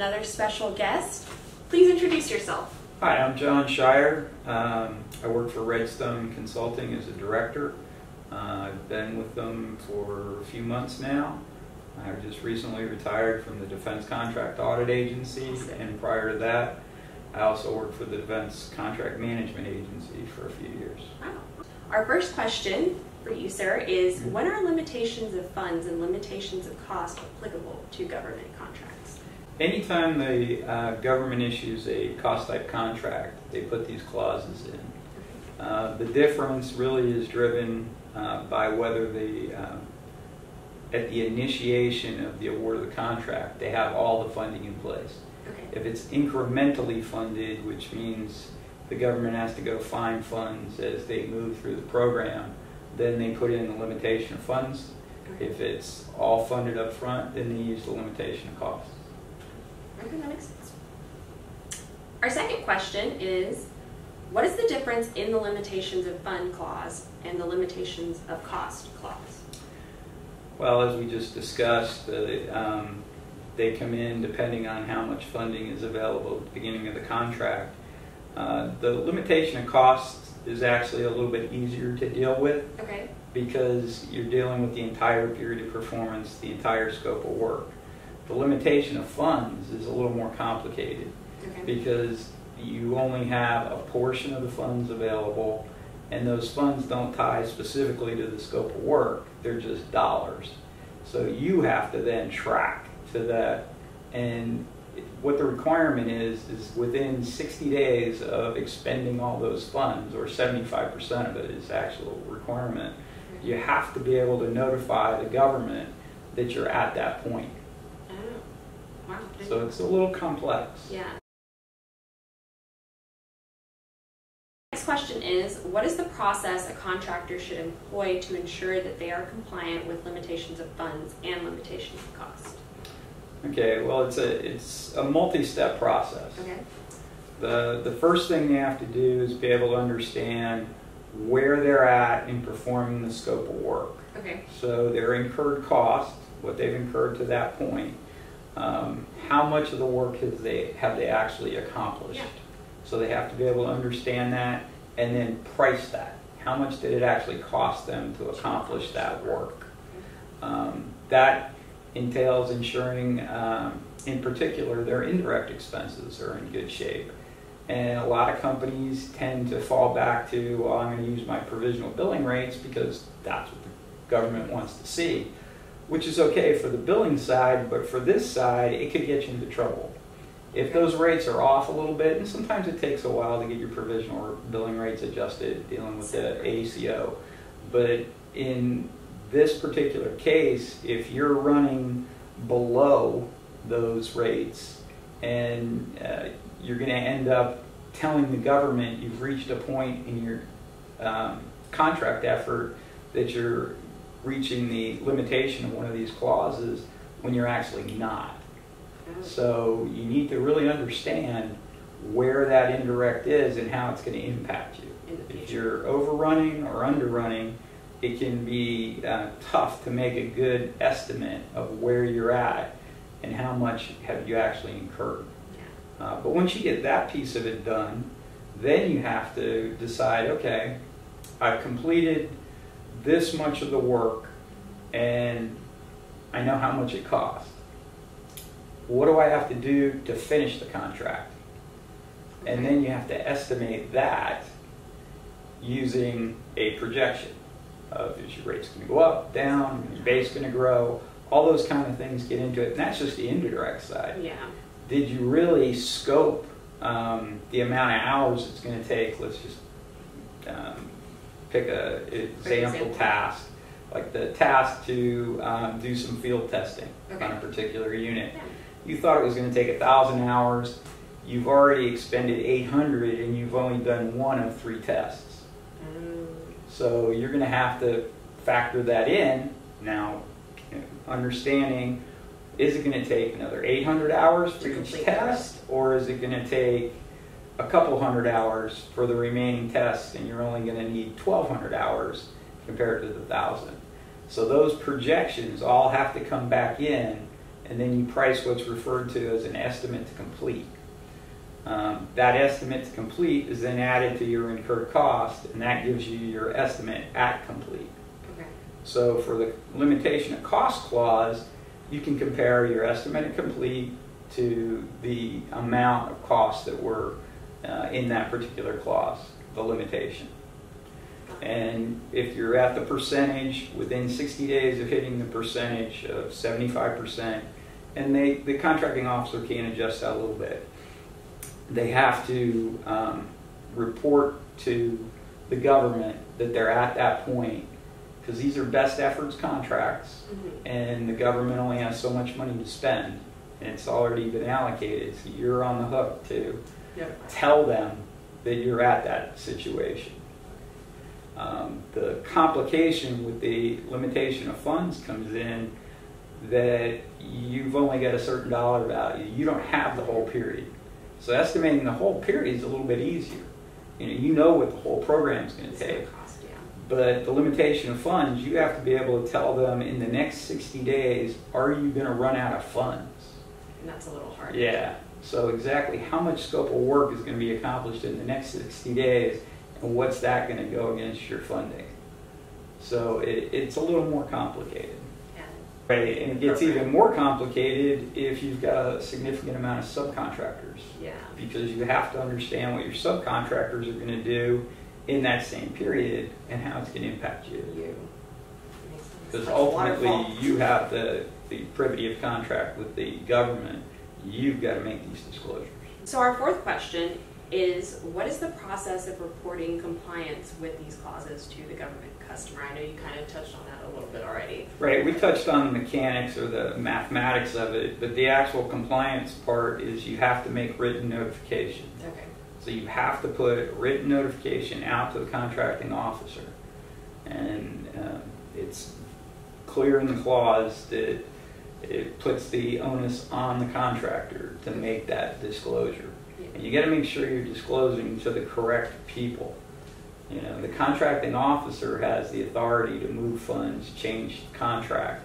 another special guest. Please introduce yourself. Hi, I'm John Shire. I work for Redstone Consulting as a director. I've been with them for a few months now. I just recently retired from the Defense Contract Audit Agency, and prior to that, I also worked for the Defense Contract Management Agency for a few years. Wow. Our first question for you, sir, is when are limitations of funds and limitations of cost applicable to government contracts? Anytime the government issues a cost-type contract, they put these clauses in. The difference really is driven by whether at the initiation of the award of the contract, they have all the funding in place. Okay. If it's incrementally funded, which means the government has to go find funds as they move through the program, then they put in the limitation of funds. Okay. If it's all funded up front, then they use the limitation of costs. Okay, that makes sense. Our second question is, what is the difference in the limitations of fund clause and the limitations of cost clause? Well, as we just discussed, they come in depending on how much funding is available at the beginning of the contract. The limitation of cost is actually a little bit easier to deal with. Okay. Because you're dealing with the entire period of performance, the entire scope of work. The limitation of funds is a little more complicated. Okay. Because you only have a portion of the funds available, and those funds don't tie specifically to the scope of work, they're just dollars. So you have to then track to that, and what the requirement is within 60 days of expending all those funds, or 75% of it is actual requirement, you have to be able to notify the government that you're at that point. Oh, wow. So it's a little complex. Yeah. Next question is, what is the process a contractor should employ to ensure that they are compliant with limitations of funds and limitations of cost? Okay, well, it's a multi-step process. Okay. The first thing they have to do is be able to understand where they're at in performing the scope of work. Okay. So their incurred cost, what they've incurred to that point, how much of the work have they actually accomplished. Yeah. So they have to be able to understand that and then price that. How much did it actually cost them to accomplish that work? That entails ensuring, in particular, their indirect expenses are in good shape. And a lot of companies tend to fall back to, well, I'm going to use my provisional billing rates because that's what the government wants to see, which is okay for the billing side, but for this side, it could get you into trouble. If those rates are off a little bit, and sometimes it takes a while to get your provisional billing rates adjusted dealing with the ACO, but in this particular case, if you're running below those rates and you're going to end up telling the government you've reached a point in your contract effort that you're reaching the limitation of one of these clauses when you're actually not. So you need to really understand where that indirect is and how it's going to impact you. If you're overrunning or underrunning, it can be tough to make a good estimate of where you're at and how much have you actually incurred. But once you get that piece of it done, then you have to decide, okay, I've completed this much of the work and I know how much it costs. What do I have to do to finish the contract? And then you have to estimate that using a projection of is your rates going to go up, down, is your base going to grow, all those kind of things get into it. And that's just the indirect side. Yeah. Did you really scope the amount of hours it's going to take? Let's just pick an example task, like the task to do some field testing on a particular unit. Yeah. You thought it was going to take 1,000 hours. You've already expended 800 and you've only done 1 of 3 tests. So you're going to have to factor that in. Now, understanding, is it going to take another 800 hours for each test, or is it going to take a couple hundred hours for the remaining tests and you're only going to need 1,200 hours compared to the 1,000? So those projections all have to come back in and then you price what's referred to as an estimate to complete. That estimate to complete is then added to your incurred cost, and that gives you your estimate at complete. Okay. So for the limitation of cost clause, you can compare your estimate at complete to the amount of costs that were in that particular clause, the limitation. And if you're at the percentage within 60 days of hitting the percentage of 75%, and the contracting officer can adjust that a little bit, they have to report to the government that they're at that point, because these are best efforts contracts, and the government only has so much money to spend, and it's already been allocated, so you're on the hook to tell them that you're at that situation. The complication with the limitation of funds comes in that you've only got a certain dollar value. You don't have the whole period. So estimating the whole period is a little bit easier. You know what the whole program is going to take. But the limitation of funds, you have to be able to tell them in the next 60 days, are you going to run out of funds? And that's a little hard. Yeah. So exactly how much scope of work is going to be accomplished in the next 60 days, and what's that going to go against your funding? So it's a little more complicated. Right, and it gets even more complicated if you've got a significant amount of subcontractors. Yeah. Because you have to understand what your subcontractors are going to do in that same period and how it's going to impact you. Because ultimately you have the privity of contract with the government. You've got to make these disclosures. So our fourth question is, what is the process of reporting compliance with these clauses to the government customer? I know you kind of touched on that a little bit already. Right, we touched on the mechanics or the mathematics of it, but the actual compliance part is you have to make written notification. Okay. So you have to put written notification out to the contracting officer. And it's clear in the clause that it puts the onus on the contractor to make that disclosure. And you got to make sure you're disclosing to the correct people. The contracting officer has the authority to move funds, change contract.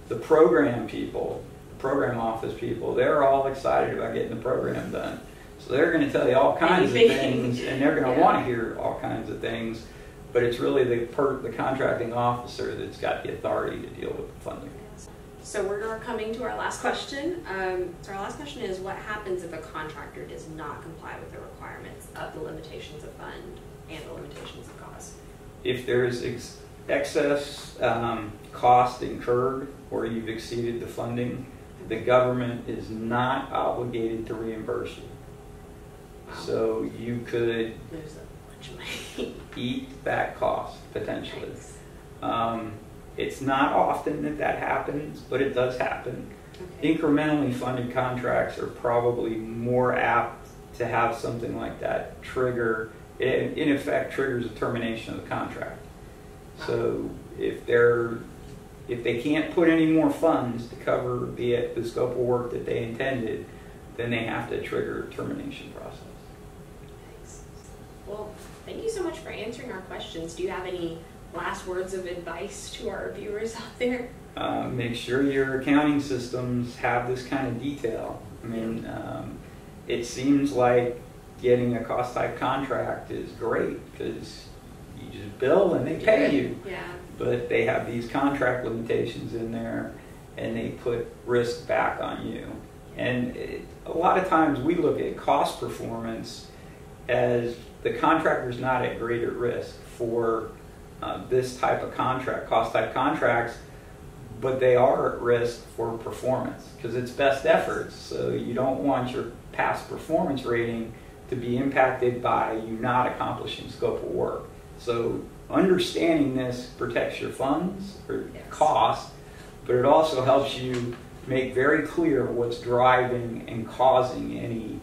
The program people, program office people, they're all excited about getting the program done. So they're going to tell you all kinds of things, and they're going to want to hear all kinds of things. But it's really the contracting officer that's got the authority to deal with the funding. So we're coming to our last question. So our last question is, what happens if a contractor does not comply with the requirements of the limitations of fund and the limitations of cost? If there's excess cost incurred or you've exceeded the funding, the government is not obligated to reimburse you. Wow. So you could lose a bunch of money. Eat that cost, potentially. It's not often that happens, but it does happen. Okay. Incrementally funded contracts are probably more apt to have something like that trigger. It, in effect, triggers a termination of the contract. Wow. So if they can't put any more funds to cover the scope of work that they intended, then they have to trigger a termination process. Thanks. Well, thank you so much for answering our questions. Do you have any last words of advice to our viewers out there? Make sure your accounting systems have this kind of detail. I mean, it seems like getting a cost type contract is great because you just bill and they pay you. Yeah. But they have these contract limitations in there and they put risk back on you. And a lot of times we look at cost performance as the contractor's not at greater risk for this type of contract, cost type contracts, but they are at risk for performance because it's best efforts. So you don't want your past performance rating to be impacted by you not accomplishing scope of work. So understanding this protects your funds or cost, but it also helps you make very clear what's driving and causing any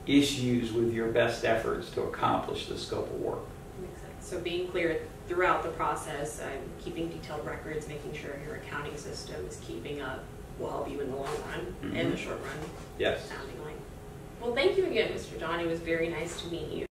issues with your best efforts to accomplish the scope of work. Makes sense. So being clear throughout the process, keeping detailed records, making sure your accounting system is keeping up will help you in the long run and the short run. Yes. Sounding like. Well, thank you again, Mr. John. It was very nice to meet you.